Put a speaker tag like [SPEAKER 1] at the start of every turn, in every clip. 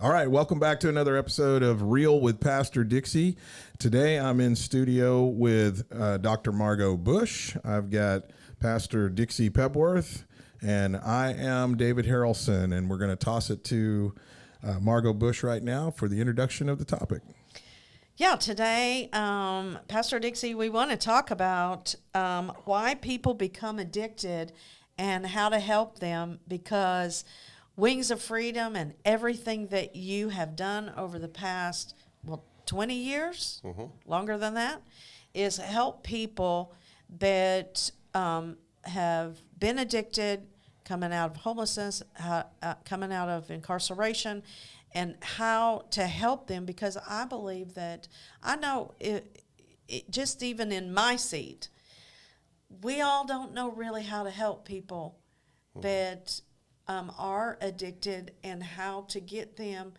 [SPEAKER 1] All right, welcome back to another episode of Real with Pastor Dixie. Today I'm in studio with Dr. Margot Bush. I've got Pastor Dixie Pebworth, and I am David Harrelson, and we're going to toss it to Margot Bush right now for the introduction of the topic.
[SPEAKER 2] Yeah, today, Pastor Dixie, we want to talk about why people become addicted and how to help them, because Wings of Freedom and everything that you have done over the past, 20 years, longer than that, is help people that have been addicted, coming out of homelessness, coming out of incarceration, and how to help them, because I believe that, I know, just even in my seat, we all don't know really how to help people that are addicted, and how to get them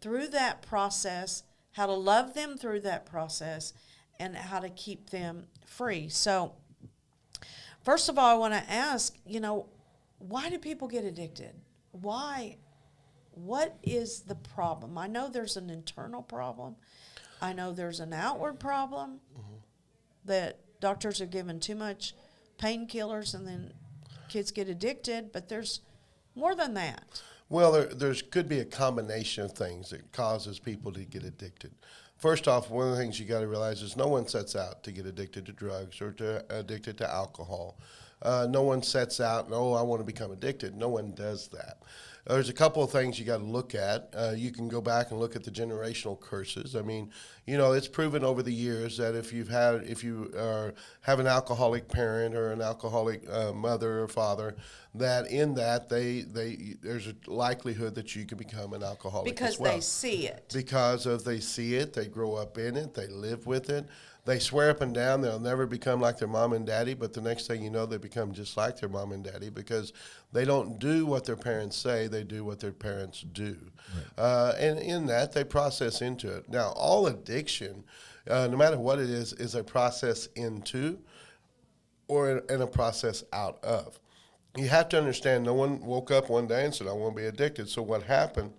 [SPEAKER 2] through that process, how to love them through that process, and how to keep them free. So, first of all, I want to ask, why do people get addicted? Why? What is the problem? I know there's an internal problem. I know there's an outward problem that doctors are given too much painkillers and then kids get addicted, but there's more than that.
[SPEAKER 3] Well, there's could be a combination of things that causes people to get addicted. First off, one of the things you got to realize is no one sets out to get addicted to drugs or addicted to alcohol. No one sets out, I want to become addicted. No one does that. There's a couple of things you got to look at. You can go back and look at the generational curses. I mean, it's proven over the years that if you have an alcoholic parent or an alcoholic mother or father, that in that there's a likelihood that you can become an alcoholic
[SPEAKER 2] because
[SPEAKER 3] as well.
[SPEAKER 2] they see it.
[SPEAKER 3] Because they see it, they grow up in it, they live with it. They swear up and down they'll never become like their mom and daddy, but the next thing you know, they become just like their mom and daddy, because they don't do what their parents say, they do what their parents do. Right. And in that, they process into it. Now, all addiction, no matter what it is a process into or in a process out of. You have to understand, no one woke up one day and said, I want to be addicted. So what happened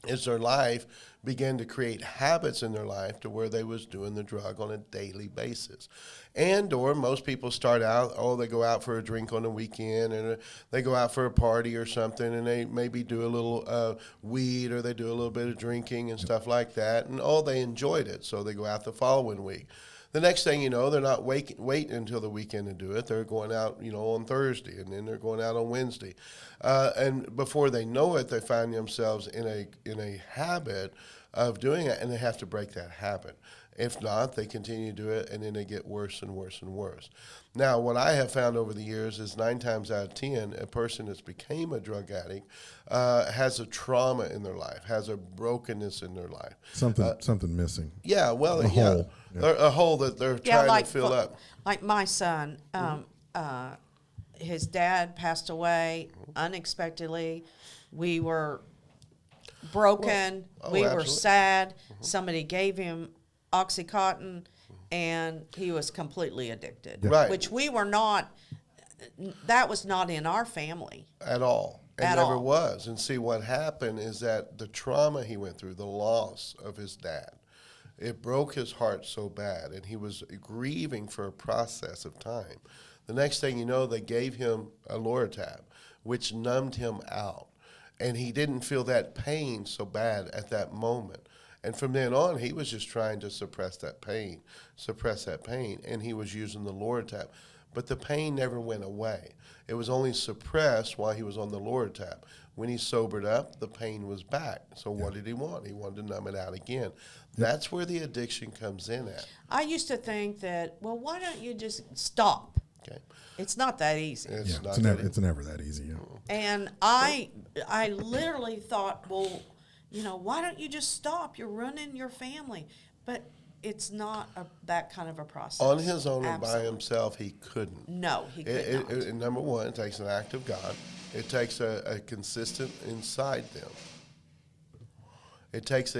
[SPEAKER 3] is their life began to create habits in their life to where they was doing the drug on a daily basis. And or most people start out, they go out for a drink on the weekend, and they go out for a party or something, and they maybe do a little weed, or they do a little bit of drinking and stuff like that, and they enjoyed it, so they go out the following week. The next thing you know, they're not waiting until the weekend to do it. They're going out, on Thursday, and then they're going out on Wednesday. And before they know it, they find themselves in a habit of doing it, and they have to break that habit. If not, they continue to do it, and then they get worse and worse and worse. Now, what I have found over the years is 9 times out of 10, a person that's became a drug addict has a trauma in their life, has a brokenness in their life.
[SPEAKER 1] Something missing.
[SPEAKER 3] Yeah, well,
[SPEAKER 1] a hole.
[SPEAKER 3] A hole that they're trying to fill up.
[SPEAKER 2] Like my son, his dad passed away unexpectedly. We were broken. We were
[SPEAKER 3] absolutely.
[SPEAKER 2] sad. Somebody gave him Oxycontin, and he was completely addicted.
[SPEAKER 3] Yeah. Right.
[SPEAKER 2] Which we were not. That was not in our family
[SPEAKER 3] At all. It
[SPEAKER 2] At
[SPEAKER 3] never
[SPEAKER 2] all.
[SPEAKER 3] was. And see, what happened is that the trauma he went through, the loss of his dad, it broke his heart so bad, and he was grieving for a process of time. The next thing you know, they gave him a Loratab, which numbed him out. And he didn't feel that pain so bad at that moment. And from then on, he was just trying to suppress that pain, and he was using the Loratab. But the pain never went away. It was only suppressed while he was on the Loratab. When he sobered up, the pain was back. So what did he want? He wanted to numb it out again. That's where the addiction comes in at.
[SPEAKER 2] I used to think that, why don't you just stop?
[SPEAKER 3] Okay.
[SPEAKER 2] It's not that easy.
[SPEAKER 3] It's
[SPEAKER 1] It's never that easy. Yeah.
[SPEAKER 2] And I literally thought, why don't you just stop? You're ruining your family. But it's not that kind of a process.
[SPEAKER 3] On his own and by
[SPEAKER 2] Absolutely.
[SPEAKER 3] himself, he couldn't.
[SPEAKER 2] No, he could not.
[SPEAKER 3] Number one, it takes an act of God. It takes a consistent inside them. It takes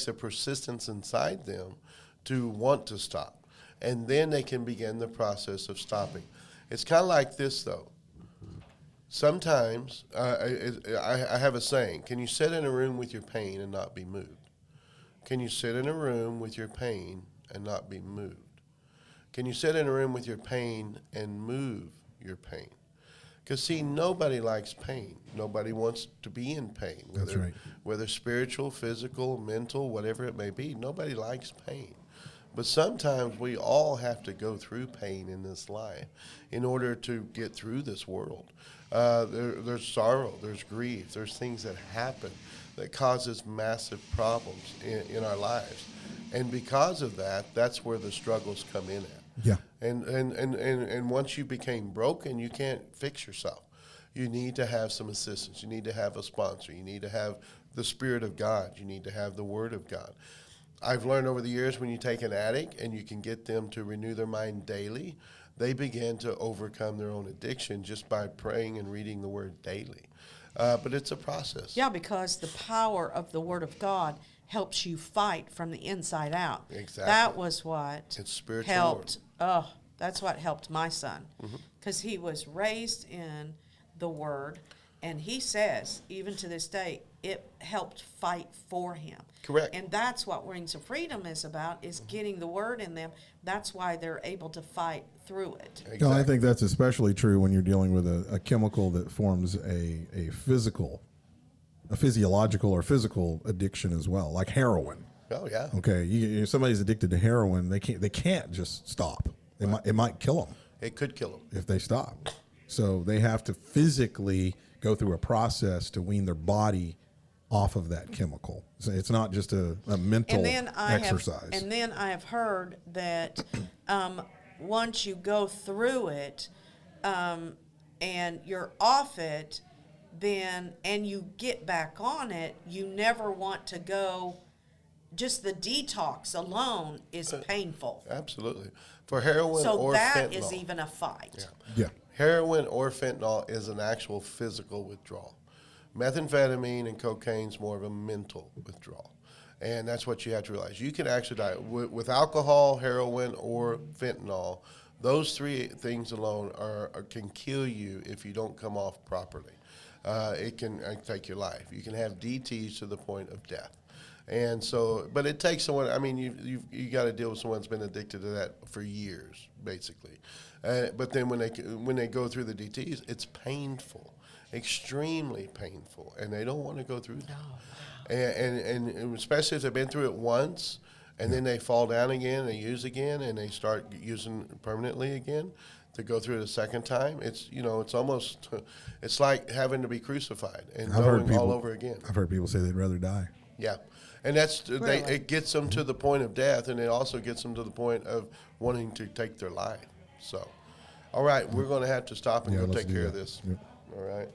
[SPEAKER 3] a persistence inside them to want to stop. And then they can begin the process of stopping. It's kind of like this, though. Sometimes I have a saying: can you sit in a room with your pain and not be moved? Can you sit in a room with your pain and not be moved? Can you sit in a room with your pain and move your pain? Because, see, nobody likes pain. Nobody wants to be in pain.
[SPEAKER 1] That's right.
[SPEAKER 3] Whether spiritual, physical, mental, whatever it may be, nobody likes pain. But sometimes we all have to go through pain in this life in order to get through this world. There's sorrow, there's grief, there's things that happen that causes massive problems in our lives. And because of that, that's where the struggles come in at.
[SPEAKER 1] Yeah.
[SPEAKER 3] And once you became broken, you can't fix yourself. You need to have some assistance. You need to have a sponsor. You need to have the Spirit of God. You need to have the Word of God. I've learned over the years, when you take an addict and you can get them to renew their mind daily, they begin to overcome their own addiction just by praying and reading the Word daily. But it's a process.
[SPEAKER 2] Yeah, because the power of the Word of God helps you fight from the inside out.
[SPEAKER 3] Exactly.
[SPEAKER 2] That was what
[SPEAKER 3] It's spiritual
[SPEAKER 2] helped. Oh, that's what helped my son, because he was raised in the Word, and he says, even to this day, it helped fight for him.
[SPEAKER 3] Correct.
[SPEAKER 2] And that's what Wings of Freedom is about, is getting the Word in them. That's why they're able to fight through it.
[SPEAKER 3] Exactly.
[SPEAKER 1] No, I think that's especially true when you're dealing with a chemical that forms a physiological or physical addiction as well, like heroin.
[SPEAKER 3] Oh, yeah.
[SPEAKER 1] Okay, if somebody's addicted to heroin, they can't just stop. It might kill them
[SPEAKER 3] It could kill them.
[SPEAKER 1] if they stop. So they have to physically go through a process to wean their body off of that chemical. So it's not just a mental exercise.
[SPEAKER 2] And then I have heard that once you go through it and you're off it, then and you get back on it, you never want to go. Just the detox alone is painful.
[SPEAKER 3] Absolutely. For heroin or
[SPEAKER 2] So
[SPEAKER 3] fentanyl.
[SPEAKER 2] that is even a fight.
[SPEAKER 1] Yeah.
[SPEAKER 3] Heroin or fentanyl is an actual physical withdrawal. Methamphetamine and cocaine is more of a mental withdrawal. And that's what you have to realize. You can actually die with alcohol, heroin, or fentanyl. Those three things alone can kill you if you don't come off properly. It can take your life. You can have DTs to the point of death. And so, but it takes someone. I mean, you got to deal with someone that's been addicted to that for years, basically. But then when they go through the DTs, it's painful, extremely painful, and they don't want to go through that. Oh, wow. And especially if they've been through it once, and then they fall down again, they use again, and they start using permanently again. To go through it a second time, it's almost, it's like having to be crucified and going all over again.
[SPEAKER 1] I've heard people say they'd rather die.
[SPEAKER 3] Yeah. And that's
[SPEAKER 2] Really?
[SPEAKER 3] it gets them to the point of death, and it also gets them to the point of wanting to take their life. So, all right, we're going to have to stop and go
[SPEAKER 1] let's
[SPEAKER 3] take
[SPEAKER 1] do
[SPEAKER 3] care of
[SPEAKER 1] that.
[SPEAKER 3] this.
[SPEAKER 1] Yep.
[SPEAKER 3] All right.